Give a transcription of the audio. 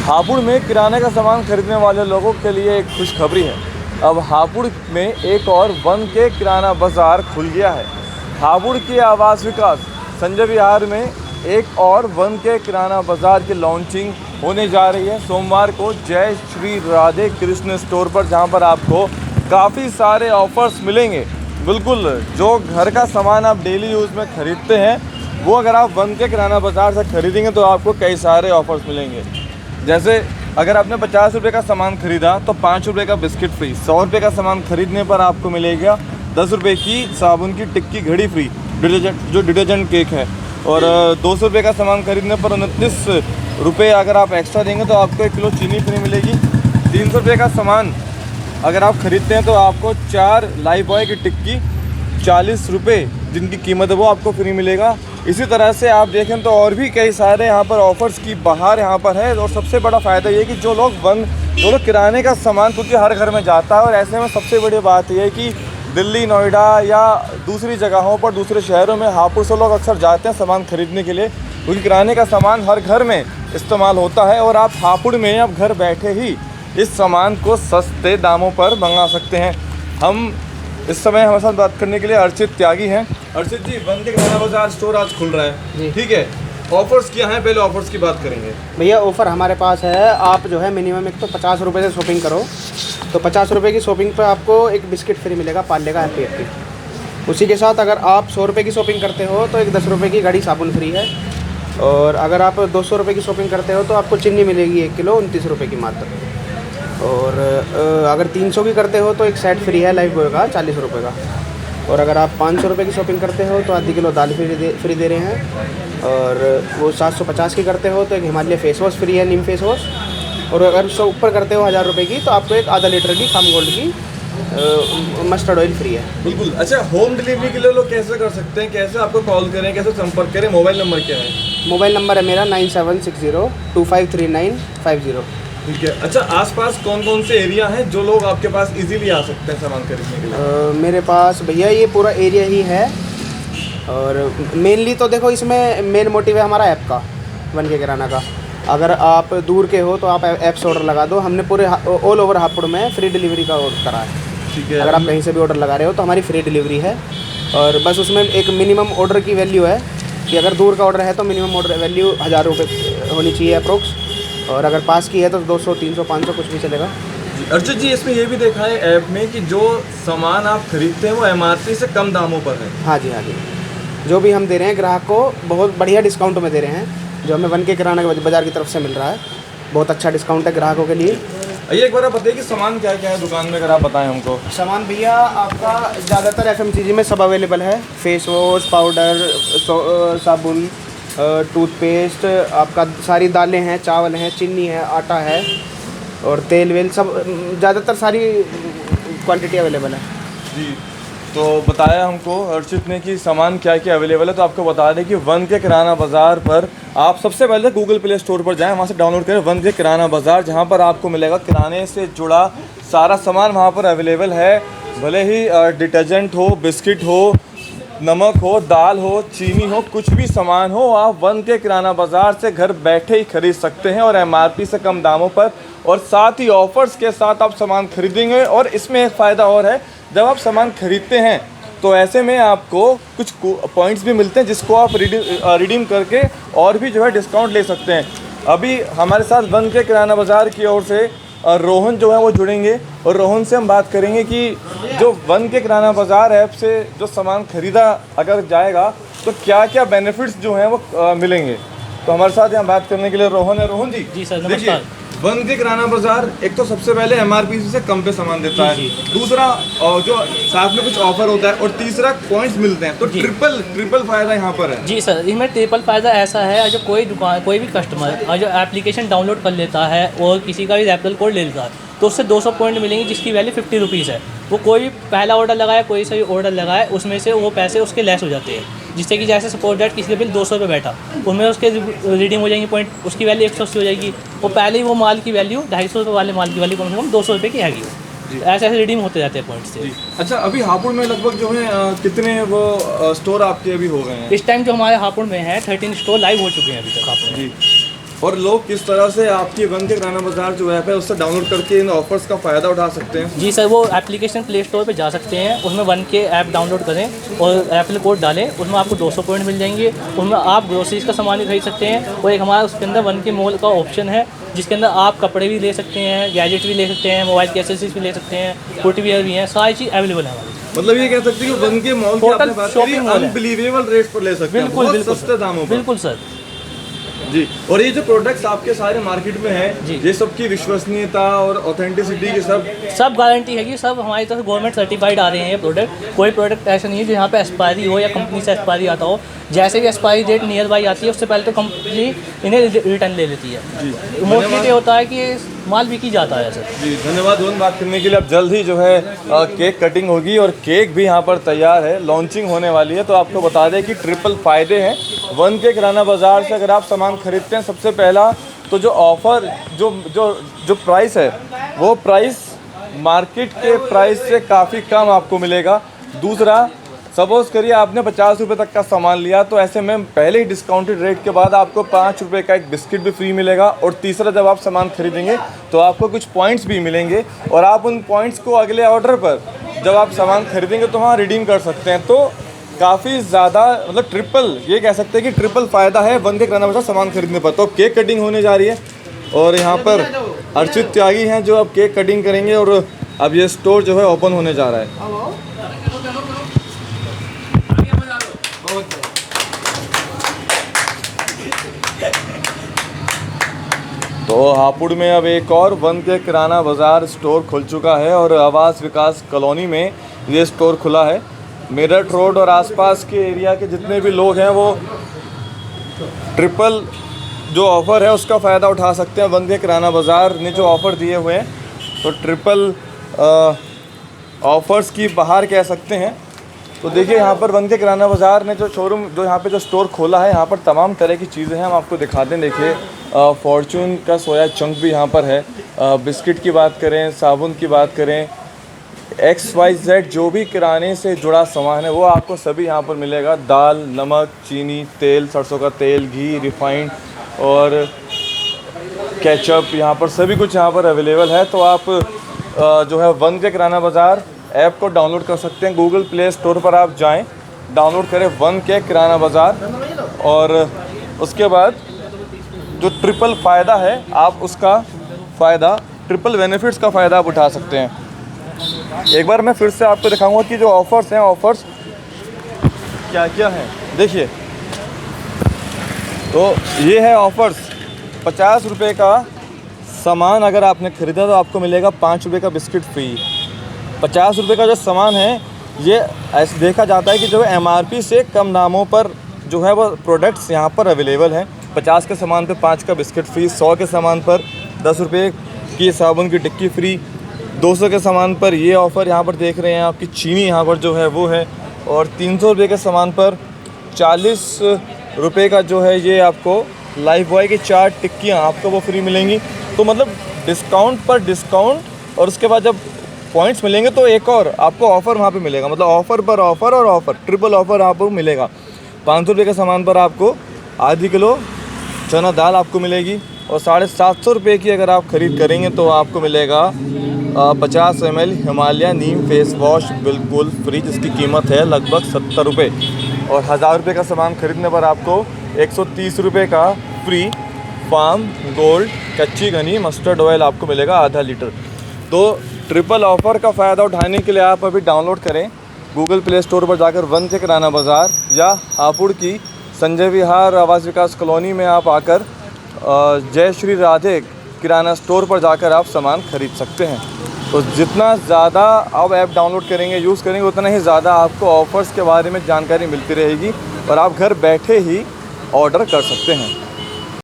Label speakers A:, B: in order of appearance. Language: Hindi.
A: हापुड़ में किराने का सामान खरीदने वाले लोगों के लिए एक खुशखबरी है। अब हापुड़ में एक और वन के किराना बाज़ार खुल गया है। हापुड़ के आवास विकास संजय विहार में एक और वन के किराना बाज़ार की लॉन्चिंग होने जा रही है सोमवार को जय श्री राधे कृष्ण स्टोर पर, जहां पर आपको काफ़ी सारे ऑफ़र्स मिलेंगे। बिल्कुल जो घर का सामान आप डेली यूज़ में ख़रीदते हैं वो अगर आप वन के किराना बाज़ार से ख़रीदेंगे तो आपको कई सारे ऑफ़र्स मिलेंगे। जैसे अगर आपने 50 रुपये का सामान ख़रीदा तो 5 रुपये का बिस्किट फ्री, 100 रुपये का सामान ख़रीदने पर आपको मिलेगा 10 रुपये की साबुन की टिक्की घड़ी फ्री, डिटर्जेंट केक है। और 200 रुपये का सामान खरीदने पर 29 रुपये अगर आप एक्स्ट्रा देंगे तो आपको 1 किलो चीनी फ्री मिलेगी। 300 रुपये का सामान अगर आप ख़रीदते हैं तो आपको 4 लाइफ बॉय की टिक्की 40 रुपये जिनकी कीमत है वो आपको फ्री मिलेगा। इसी तरह से आप देखें तो और भी कई सारे यहाँ पर ऑफ़र्स की बहार यहाँ पर है। और सबसे बड़ा फ़ायदा ये कि जो लोग किराने का सामान क्योंकि हर घर में जाता है, और ऐसे में सबसे बड़ी बात यह है कि दिल्ली, नोएडा या दूसरी जगहों पर, दूसरे शहरों में हापुड़ से लोग अक्सर जाते हैं सामान ख़रीदने के लिए, क्योंकि किराने का सामान हर घर में इस्तेमाल होता है। और आप हापुड़ में अब घर बैठे ही इस सामान को सस्ते दामों पर मंगा सकते हैं। हम इस समय हमारे साथ बात करने के लिए अर्चित त्यागी हैं। अर्चित जी, वन के किराना बाज़ार स्टोर आज खुल रहा है, ठीक है, ऑफ़र्स क्या हैं? पहले ऑफ़र्स की बात करेंगे।
B: भैया ऑफ़र हमारे पास है, आप जो है मिनिमम एक तो 50 रुपये से शॉपिंग करो तो 50 रुपये की शॉपिंग पे आपको एक बिस्किट फ्री मिलेगा पार्ले का हैप्पी। उसी के साथ अगर आप 100 रुपये की शॉपिंग करते हो तो एक 10 रुपये की घड़ी साबुन फ्री है। और अगर आप 200 रुपये की शॉपिंग करते हो तो आपको चीनी मिलेगी 1 किलो 29 रुपये की मात्र। और अगर 300 की करते हो तो एक सेट फ्री है लाइफ बॉय का 40 रुपये का। और अगर आप 500 रुपये की शॉपिंग करते हो तो आधी किलो दाल फ्री दे रहे हैं। और वो 750 की करते हो तो एक हिमालय फेस वॉश फ्री है, नीम फेस वॉश। और अगर उससे ऊपर करते हो 1000 रुपये की तो आपको एक आधा लीटर की फार्म गोल्ड की मस्टर्ड ऑयल फ्री है।
A: बिल्कुल। अच्छा, होम डिलीवरी के लिए लोग कैसे कर सकते हैं? कैसे आपको कॉल करें, कैसे संपर्क करें? मोबाइल नंबर क्या है?
B: मोबाइल नंबर है मेरा 9760253950।
A: ठीक है। अच्छा, आसपास कौन कौन से एरिया हैं जो लोग आपके पास इजीली आ सकते हैं सामान खरीदने के लिए?
B: मेरे पास भैया ये पूरा एरिया ही है। और मेनली तो देखो इसमें मेन मोटिव है हमारा ऐप का, वन के किराना का। अगर आप दूर के हो तो आप ऐप से ऑर्डर लगा दो। हमने पूरे ऑल ओवर हापुड़ में फ्री डिलीवरी का ऑर्डर करा है।
A: ठीक है।
B: अगर आप कहीं से भी ऑर्डर लगा रहे हो तो हमारी फ्री डिलीवरी है। और बस उसमें एक मिनिमम ऑर्डर की वैल्यू है कि अगर दूर का ऑर्डर है तो मिनिमम ऑर्डर वैल्यू 1000 रुपये होनी चाहिए अप्रोक्स। और अगर पास की है तो 200, 300, 500 कुछ भी चलेगा।
A: अर्चित जी, इसमें ये भी देखा है ऐप में कि जो सामान आप खरीदते हैं वो MRP से कम दामों पर है।
B: हाँ जी, हाँ जी। जो भी हम दे रहे हैं ग्राहक को बहुत बढ़िया डिस्काउंट में दे रहे हैं, जो हमें वन के किराना बाज़ार की तरफ से मिल रहा है। बहुत अच्छा डिस्काउंट है ग्राहकों के लिए।
A: एक बार आप बताइए कि सामान क्या क्या है दुकान में, अगर आप बताएं हमको।
B: सामान भैया आपका ज़्यादातर FMCG में सब अवेलेबल है। फेस वॉश, पाउडर, साबुन, टूथपेस्ट, आपका सारी दालें हैं, चावल हैं, चीनी है, आटा है और तेल वेल सब ज़्यादातर सारी क्वांटिटी अवेलेबल है
A: जी। तो बताया हमको अर्चित ने कि सामान क्या क्या अवेलेबल है। तो आपको बता दें कि वन के किराना बाज़ार पर आप सबसे पहले गूगल प्ले स्टोर पर जाएं, वहाँ से डाउनलोड करें वन के किराना बाज़ार, जहाँ पर आपको मिलेगा किराने से जुड़ा सारा सामान वहाँ पर अवेलेबल है। भले ही डिटर्जेंट हो, बिस्किट हो, नमक हो, दाल हो, चीनी हो, कुछ भी सामान हो, आप वन के किराना बाज़ार से घर बैठे ही खरीद सकते हैं और MRP से कम दामों पर। और साथ ही ऑफ़र्स के साथ आप सामान खरीदेंगे। और इसमें एक फ़ायदा और है, जब आप सामान खरीदते हैं तो ऐसे में आपको कुछ पॉइंट्स भी मिलते हैं जिसको आप रिडीम करके और भी जो है डिस्काउंट ले सकते हैं। अभी हमारे साथ वन के किराना बाज़ार की ओर से रोहन जो है वो जुड़ेंगे और रोहन से हम बात करेंगे कि जो वन के किराना बाज़ार ऐप से जो सामान ख़रीदा अगर जाएगा तो क्या क्या बेनिफिट्स जो हैं वो मिलेंगे। तो हमारे साथ यहाँ बात करने के लिए रोहन है। रोहन जी।
C: जी सर,
A: देखिए,
C: नमस्कार।
A: वन के किराना बाज़ार एक तो सबसे पहले MRP से कम पे सामान देता है, दूसरा जो साथ में कुछ ऑफर होता है, और तीसरा पॉइंट्स मिलते हैं। तो ट्रिपल फायदा यहाँ पर है।
C: जी सर, इसमें ट्रिपल फ़ायदा ऐसा है, जो कोई भी कस्टमर जो एप्लीकेशन डाउनलोड कर लेता है और किसी का भी रेफरल कोड ले लेता है तो उससे 200 पॉइंट मिलेंगे जिसकी वैल्यू 50 रुपीज़ है। वो कोई भी पहला ऑर्डर लगाए, कोई सा भी ऑर्डर लगाए, उसमें से वो पैसे उसके लेस हो जाते हैं। जिससे कि जैसे सपोज डेट किसी का बिल 200 रुपये बैठा, उसमें उसके रिडीम हो जाएंगे पॉइंट, उसकी वैल्यू 180 हो जाएगी। और पहले ही वो माल की वैल्यू 250 रुपये वाले माल की वैल्यू कम से कम 200 रुपये की हैगी। ऐसे ऐसे रिडीम होते जाते हैं पॉइंट से।
A: अच्छा, अभी हापुड़ में लगभग जो है कितने वो स्टोर आपके अभी हो गए हैं?
C: इस टाइम जो हमारे हापुड़ में है 13 स्टोर लाइव हो चुके हैं अभी तक हापुड़ में।
A: और लोग किस तरह से आपकी वन के किराना बाजार जो ऐप है उससे डाउनलोड करके इन ऑफर्स का फ़ायदा उठा सकते हैं?
C: जी सर, वो एप्लीकेशन प्ले स्टोर पे जा सकते हैं, उसमें वन के ऐप डाउनलोड करें और रेफरल कोड डालें, उसमें आपको 200 पॉइंट मिल जाएंगे। उसमें आप ग्रोसरीज का सामान भी खरीद सकते हैं और एक हमारा उसके अंदर वन के मॉल का ऑप्शन है जिसके अंदर आप कपड़े भी ले सकते हैं, गैजेट भी ले सकते हैं, मोबाइल की एक्सेसरीज भी ले सकते हैं, फुटवियर भी हैं, सारी चीज़ अवेलेबल है हमारी।
A: मतलब ये कह सकते हैं कि वन के मॉल की
C: टोटल
A: आपने बात करी,
C: शॉपिंग मॉल है।
A: अनबिलीवेबल रेट पर ले सकते हैं,
C: बिल्कुल
A: बहुत
C: बिल्कुल
A: सस्ते दामों पर।
C: बिल्कुल सर
A: जी। और ये जो प्रोडक्ट्स आपके सारे मार्केट में हैं,
C: जी।
A: ये सब की विश्वसनीयता और ऑथेंटिसिटी की
C: सब गारंटी है कि सब हमारी तरफ गवर्नमेंट सर्टिफाइड आ रहे हैं ये प्रोडक्ट। कोई प्रोडक्ट ऐसा नहीं है जो यहाँ पे एक्सपायरी हो या कंपनी से एक्सपायरी आता हो। जैसे भी एक्सपायरी डेट नियर बाई आती है उससे पहले तो कंपनी इन्हें रिटर्न ले लेती है। मोस्टली ये होता है कि माल बिकी जाता है सर।
A: जी धन्यवाद रोहन, बात करने के लिए। अब जल्द ही जो है केक कटिंग होगी और केक भी यहाँ पर तैयार है, लॉन्चिंग होने वाली है। तो आपको बता दें कि ट्रिपल फ़ायदे हैं वन के किराना बाज़ार से अगर आप सामान खरीदते हैं। सबसे पहला तो जो ऑफ़र जो प्राइस है वो प्राइस मार्केट के प्राइस से काफ़ी कम आपको मिलेगा। दूसरा, सपोज़ करिए आपने 50 रुपये तक का सामान लिया तो ऐसे में पहले ही डिस्काउंटेड रेट के बाद आपको 5 रुपये का एक बिस्किट भी फ्री मिलेगा। और तीसरा, जब आप सामान खरीदेंगे तो आपको कुछ पॉइंट्स भी मिलेंगे और आप उन पॉइंट्स को अगले ऑर्डर पर जब आप सामान खरीदेंगे तो वहाँ रिडीम कर सकते हैं। तो काफ़ी ज़्यादा मतलब ट्रिपल, ये कह सकते हैं कि ट्रिपल फ़ायदा है वन के किराना बाज़ार सामान खरीदने पर। तो केक कटिंग होने जा रही है और यहाँ पर अर्चित त्यागी हैं जो अब केक कटिंग करेंगे और अब ये स्टोर जो है ओपन होने जा रहा है। तो हापुड़ में अब एक और वन के किराना बाज़ार स्टोर खुल चुका है और आवास विकास कॉलोनी में ये स्टोर खुला है। मेरठ रोड और आसपास के एरिया के जितने भी लोग हैं वो ट्रिपल जो ऑफ़र है उसका फ़ायदा उठा सकते हैं। वन के किराना बाज़ार ने जो ऑफ़र दिए हुए हैं तो ट्रिपल ऑफ़र्स की बाहर कह सकते हैं। तो देखिए यहाँ पर वन के किराना बाज़ार ने जो शोरूम जो यहाँ पे जो स्टोर खोला है, यहाँ पर तमाम तरह की चीज़ें हैं। हम आपको दिखाते हैं। देखिए फॉर्चून का सोया चंक भी यहाँ पर है। बिस्किट की बात करें, साबुन की बात करें, XYZ जो भी किराने से जुड़ा सामान है वो आपको सभी यहाँ पर मिलेगा। दाल, नमक, चीनी, तेल, सरसों का तेल, घी, रिफाइंड और केचप, यहाँ पर सभी कुछ यहाँ पर अवेलेबल है। तो आप जो है वन के किराना बाज़ार ऐप को डाउनलोड कर सकते हैं। गूगल प्ले स्टोर पर आप जाएं, डाउनलोड करें वन के किराना बाज़ार और उसके बाद जो ट्रिपल फ़ायदा है आप उसका फ़ायदा, ट्रिपल बेनिफिट्स का फ़ायदा आप उठा सकते हैं। एक बार मैं फिर से आपको दिखाऊंगा कि जो ऑफ़र्स हैं, ऑफ़र्स क्या क्या हैं। देखिए तो ये है ऑफ़र्स। 50 रुपये का सामान अगर आपने ख़रीदा तो आपको मिलेगा 5 रुपये का बिस्किट फ्री। 50 रुपये का जो सामान है ये ऐसे देखा जाता है कि जो MRP से कम दामों पर जो है वो प्रोडक्ट्स यहाँ पर अवेलेबल हैं। 50 के सामान पे 5 का बिस्किट फ्री, 100 के सामान पर 10 रुपये की साबुन की टिक्की फ्री, 200 के सामान पर ये ऑफ़र यहाँ पर देख रहे हैं आपकी चीनी यहाँ पर जो है वो है, और 300 रुपये के सामान पर 40 रुपये का जो है ये आपको लाइफ बॉय की 4 टिक्कियाँ आपको वो फ्री मिलेंगी। तो मतलब डिस्काउंट पर डिस्काउंट और उसके बाद जब पॉइंट्स मिलेंगे तो एक और आपको ऑफ़र वहाँ पे मिलेगा। मतलब ऑफ़र पर ऑफ़र और ऑफ़र, ट्रिपल ऑफ़र आपको मिलेगा। 500 रुपये के सामान पर आपको आधी किलो चना दाल आपको मिलेगी और 750 रुपये की अगर आप ख़रीद करेंगे तो आपको मिलेगा 50 ml हिमालय नीम फेस वॉश बिल्कुल फ्री, जिसकी कीमत है लगभग 70 रुपये। और 1000 रुपये का सामान खरीदने पर आपको 130 रुपये का फ्री फार्म गोल्ड कच्ची घनी मस्टर्ड ऑयल आपको मिलेगा आधा लीटर। तो ट्रिपल ऑफ़र का फ़ायदा उठाने के लिए आप अभी डाउनलोड करें गूगल प्ले स्टोर पर जाकर वन के किराना बाज़ार, या हापुड़ की संजय विहार आवास विकास कॉलोनी में आप आकर जय श्री राधे किराना स्टोर पर जाकर आप सामान खरीद सकते हैं। तो जितना ज़्यादा आप ऐप डाउनलोड करेंगे, यूज़ करेंगे, उतना ही ज़्यादा आपको ऑफ़र्स के बारे में जानकारी मिलती रहेगी और आप घर बैठे ही ऑर्डर कर सकते हैं।